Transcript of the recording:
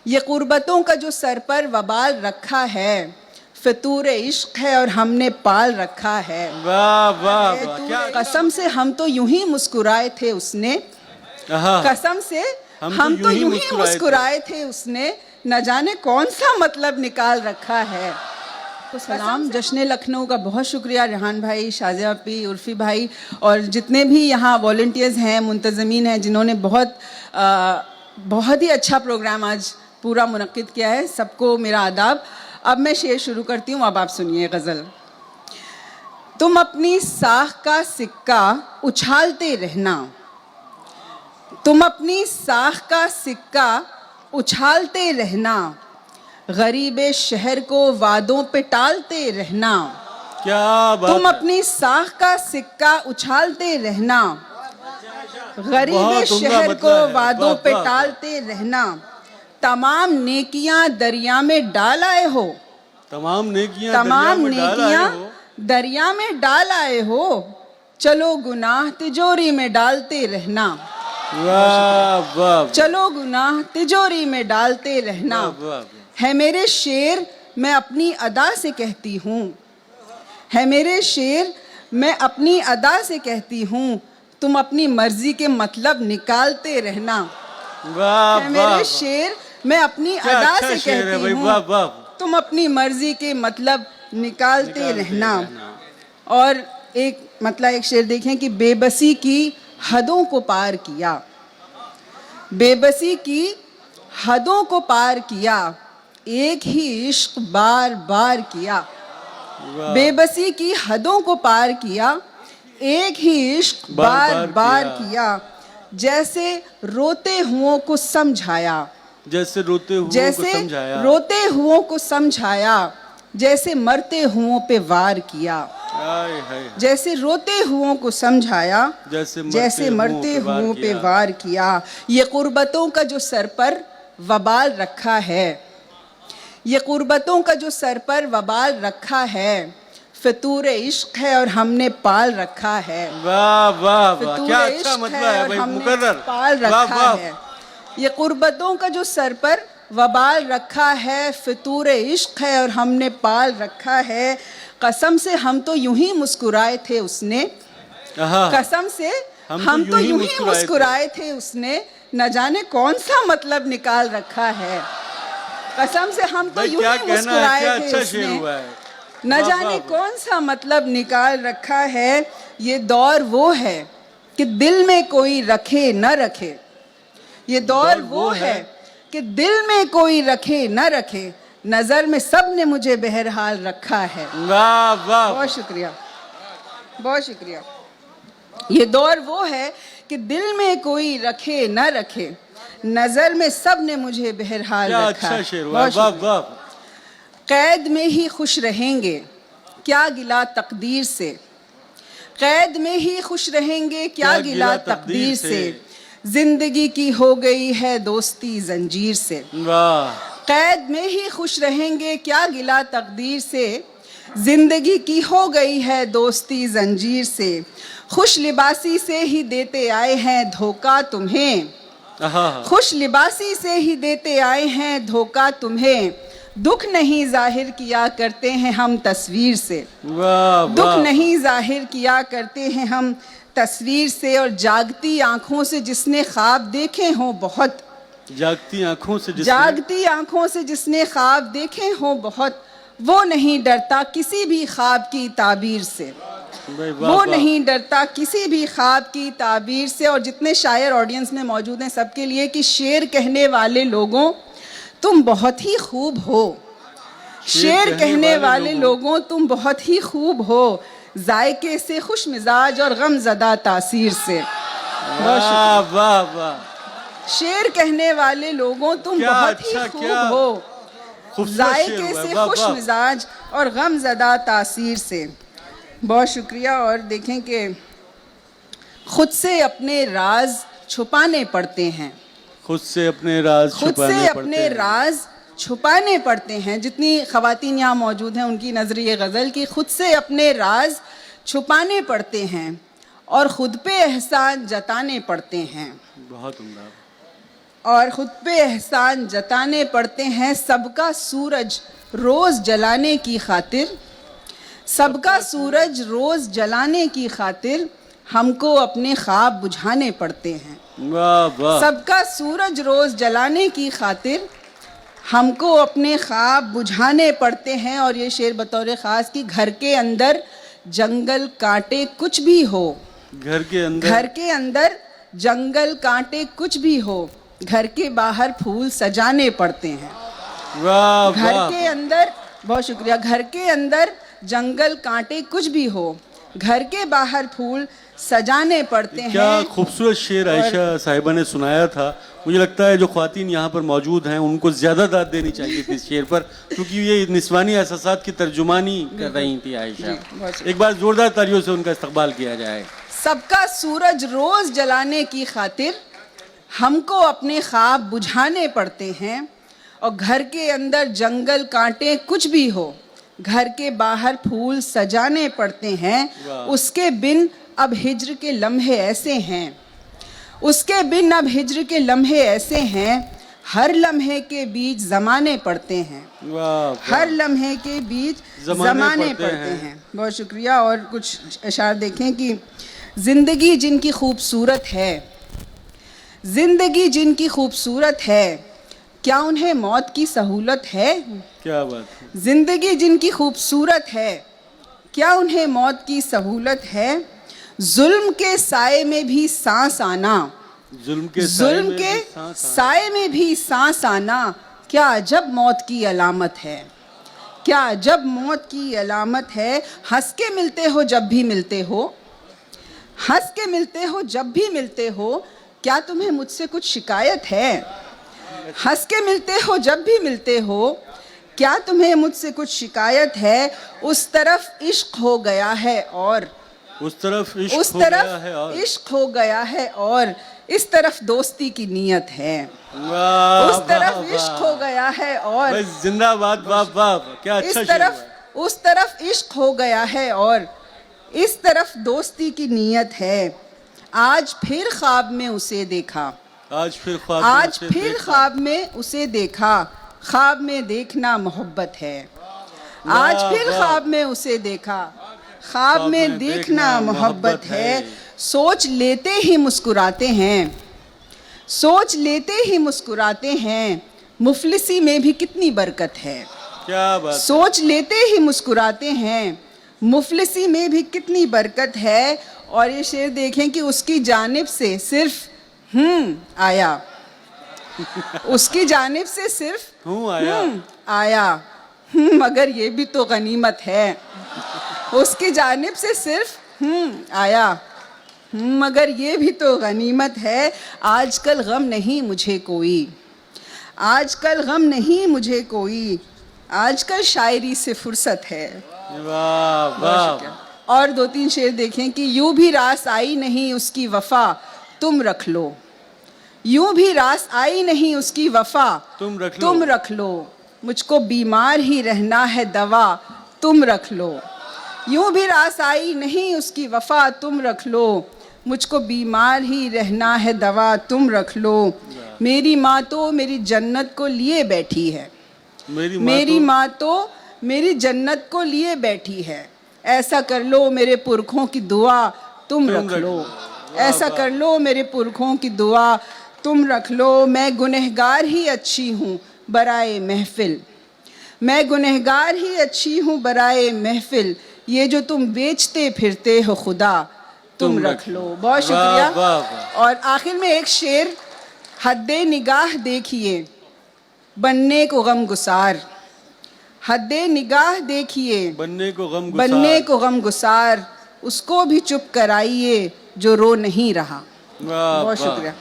ये कुर्बतों का जो सर पर वबाल रखा है, फितूर इश्क है और हमने पाल रखा है। वाह वाह वाह, क्या कसम से हम तो यूं ही मुस्कुराए थे उसने, कसम से हम तो यूं ही मुस्कुराए थे उसने, न जाने कौन सा मतलब निकाल रखा है। तो सलाम जश्न लखनऊ का बहुत शुक्रिया रेहान भाई, शाजिया पी, उर्फी भाई और जितने भी यहाँ वॉलंटियर्स हैं, मुंतज़मीन हैं, जिन्होंने बहुत ही अच्छा प्रोग्राम आज पूरा मुनक्किद किया है। सबको मेरा आदाब। अब मैं शेर शुरू करती हूँ, अब आप सुनिए गज़ल। तुम अपनी साख का सिक्का उछालते रहना, तुम अपनी साख का सिक्का उछालते रहना, गरीबे शहर को वादों पे टालते रहना। क्या बात तुम है। अपनी साख का सिक्का उछालते रहना, गरीबे शहर को वादों पे टालते रहना। तमाम नेकियां दरिया में डाल आए हो, तमाम नेकियां दरिया में डाल आए हो, चलो गुनाह तिजोरी में डालते रहना। वाह वाह, चलो गुनाह तिजोरी में डालते रहना। है मेरे शेर मैं अपनी अदा से कहती हूँ, है मेरे शेर मैं अपनी अदा से कहती हूँ, तुम अपनी मर्जी के मतलब निकालते रहना। है मेरे शेर मैं अपनी अदा से कहती हूँ, तुम अपनी मर्जी के मतलब निकालते रहना। और एक शेर देखें कि बेबसी की हदों को पार किया, बेबसी की हदों को पार किया, एक ही इश्क बार बार किया। बेबसी की हदों को पार किया, एक ही इश्क बार बार किया। जैसे रोते हुओं को समझाया, जैसे रोते हुओं को समझाया, जैसे मरते हुओं पे वार किया। जैसे रोते हुओं को समझाया, जैसे मरते हुओं पे वार किया। ये कुर्बतों का जो सर पर वबाल रखा है, ये कुर्बतों का जो सर पर वबाल रखा है, फितूर इश्क है और हमने पाल रखा है। वाह वाह वाह, क्या अच्छा मतलब है भाई, मुकर्रर पाल रखा है। ये कुर्बतों का जो सर पर वबाल रखा है, फितूर इश्क है और हमने पाल रखा है। कसम से हम तो यूं ही मुस्कुराए थे उसने, कसम से हम तो यूं ही मुस्कुराए थे उसने, न जाने कौन सा मतलब निकाल रखा है। कसम से हम तो यूं ही मुस्कुराए थे उसने, न जाने कौन सा मतलब निकाल रखा है। ये दौर वो है कि दिल में कोई रखे न रखे, ये दौर वो है कि दिल में कोई रखे न रखे, नजर में सब ने मुझे बहरहाल रखा है। वाह वाह, बहुत शुक्रिया, बहुत शुक्रिया। ये दौर वो है कि दिल में कोई रखे न रखे, नजर में सब ने मुझे बहरहाल रखा है। अच्छा शेर, वाह वाह। कैद में ही खुश रहेंगे क्या गिला तकदीर से, कैद में ही खुश रहेंगे क्या गिला तकदीर से, जिंदगी की हो गई है दोस्ती जंजीर से। कैद में ही खुश रहेंगे क्या गिला तकदीर से, जिंदगी की हो गई है दोस्ती जंजीर से। खुश लिबासी से ही देते आए हैं धोखा तुम्हें, खुश लिबासी से ही देते आए हैं धोखा तुम्हें, दुख नहीं जाहिर किया करते हैं हम तस्वीर से। दुख नहीं जाहिर किया करते हैं हम तस्वीर से। और जागती आंखों से जिसने ख्वाब देखे हों बहुत, जागती आंखों से जिसने ख्वाब देखे हों बहुत, वो नहीं डरता किसी भी ख्वाब की ताबीर से, वो नहीं डरता किसी भी ख्वाब की ताबीर से। और जितने शायर ऑडियंस में मौजूद हैं सबके लिए कि शेर कहने वाले लोगों तुम बहुत ही खूब हो, शेर कहने वाले लोगों तुम बहुत ही खूब हो, जायके से खुश मिजाज और गम ज़दा तासीर से। वाह वाह वाह, शेर कहने वाले लोगों तुम बहुत ही खूब हो, जायके से खुश मिजाज और गम ज़दा तासीर से। बहुत शुक्रिया। और देखें कि खुद से अपने राज छुपाने पड़ते हैं, खुद से अपने राज छुपाने पड़ते हैं। जितनी ख़वातीन यहाँ मौजूद हैं उनकी नज़र ये गज़ल की खुद से अपने राज छुपाने पड़ते हैं और ख़ुद पे एहसान जताने पड़ते हैं। बहुत उम्दा। और खुद पे एहसान जताने पड़ते हैं सबका सूरज रोज जलाने की खातिर, सबका सूरज रोज जलाने की खातिर हमको अपने ख्वाब बुझाने पड़ते हैं। वाह वाह। सबका सूरज रोज जलाने की खातिर हमको अपने ख्वाब बुझाने पड़ते हैं। और ये शेर बतौर ख़ास कि घर के अंदर जंगल कांटे कुछ भी हो, घर के अंदर जंगल कांटे कुछ भी हो, घर के बाहर फूल सजाने पड़ते हैं। वाह घर वाह। के अंदर, बहुत शुक्रिया, घर के अंदर जंगल कांटे कुछ भी हो, घर के बाहर फूल सजाने पड़ते हैं। क्या खूबसूरत शेर आयशा साहिबा ने सुनाया था। मुझे लगता है जो ख्वातीन यहाँ पर मौजूद हैं उनको ज़्यादा दाद देनी चाहिए थी इस शेर पर, क्योंकि ये निस्वानी एहसासात की तर्जुमानी कर रही थी आयशा। एक बार जोरदार तालियों से उनका इस्तकबाल किया जाए। सबका सूरज रोज जलाने की खातिर हमको अपने ख्वाब बुझाने पड़ते हैं, और घर के अंदर जंगल कांटे कुछ भी हो, घर के बाहर फूल सजाने पड़ते हैं। उसके बिन अब हिज्र के लम्हे ऐसे हैं, उसके बिन अब हिज्र के लम्हे ऐसे हैं, हर लम्हे के बीच ज़माने पड़ते हैं। हर लम्हे के बीच ज़माने पड़ते हैं। बहुत शुक्रिया। और कुछ अशार देखें कि ज़िंदगी जिनकी खूबसूरत है, ज़िंदगी जिनकी खूबसूरत है, क्या उन्हें मौत की सहूलत है? क्या बात है। ज़िंदगी जिनकी खूबसूरत है, क्या उन्हें मौत की सहूलत है? जुल्म के साए में भी सांस आना, जुल्म के साए में भी सांस आना, क्या अजब मौत की अलामत है, क्या अजब मौत की अलामत है। हंस के मिलते हो जब भी मिलते हो, हंस के मिलते हो जब भी मिलते हो, क्या तुम्हें मुझसे कुछ शिकायत है? हंस के मिलते हो जब भी मिलते हो, क्या तुम्हें मुझसे कुछ शिकायत है? उस तरफ इश्क हो गया है और उस तरफ इश्क हो गया है और इस तरफ दोस्ती की नीयत है। उस तरफ इश्क हो गया है और जिंदाबाद। वाह वाह, क्या अच्छा शेर है। उस तरफ इश्क हो गया है और इस तरफ दोस्ती की नीयत है। आज फिर ख्वाब में उसे देखा, आज फिर ख्वाब में उसे देखा, ख्वाब में देखना मोहब्बत है। आज फिर ख्वाब में उसे देखा, ख्वाब में देखना मोहब्बत है। सोच लेते ही मुस्कुराते हैं, सोच लेते ही मुस्कुराते हैं, मुफलिसी में भी कितनी बरकत है। क्या बात। सोच लेते ही मुस्कुराते हैं, मुफलिसी में भी कितनी बरकत है। और ये शेर देखें कि उसकी जानिब से सिर्फ आया, उसकी जानिब से सिर्फ आया, मगर ये भी तो गनीमत है। उसकी जानिब से सिर्फ आया, मगर ये भी तो गनीमत है। आजकल गम नहीं मुझे कोई, आजकल गम नहीं मुझे कोई, आजकल शायरी से फुर्सत है। वाह वाह। और दो तीन शेर देखें कि यूं भी रास आई नहीं उसकी वफा तुम रख लो, यूं भी रास आई नहीं उसकी वफा तुम रख लो, मुझको बीमार ही रहना है दवा तुम रख लो। यूं भी रास आई नहीं उसकी वफा तुम रख लो, मुझको बीमार ही रहना है दवा तुम रख लो। मेरी माँ तो मेरी जन्नत को लिए बैठी है, मेरी माँ तो मेरी जन्नत को लिए बैठी है। ऐसा कर लो मेरे पुरखों की दुआ तुम रख लो, ऐसा कर लो मेरे पुरखों की दुआ तुम रख लो। मैं गुनहगार ही अच्छी हूँ बराए महफिल, मैं गुनहगार ही अच्छी हूँ बराए महफिल, ये जो तुम बेचते फिरते हो खुदा तुम रख लो। बहुत शुक्रिया। और आखिर में एक शेर, हद्दे निगाह देखिए बनने को गमगुसार, हद्दे निगाह देखिए बनने को गमगुसार, उसको भी चुप कराइए जो रो नहीं रहा। बहुत शुक्रिया।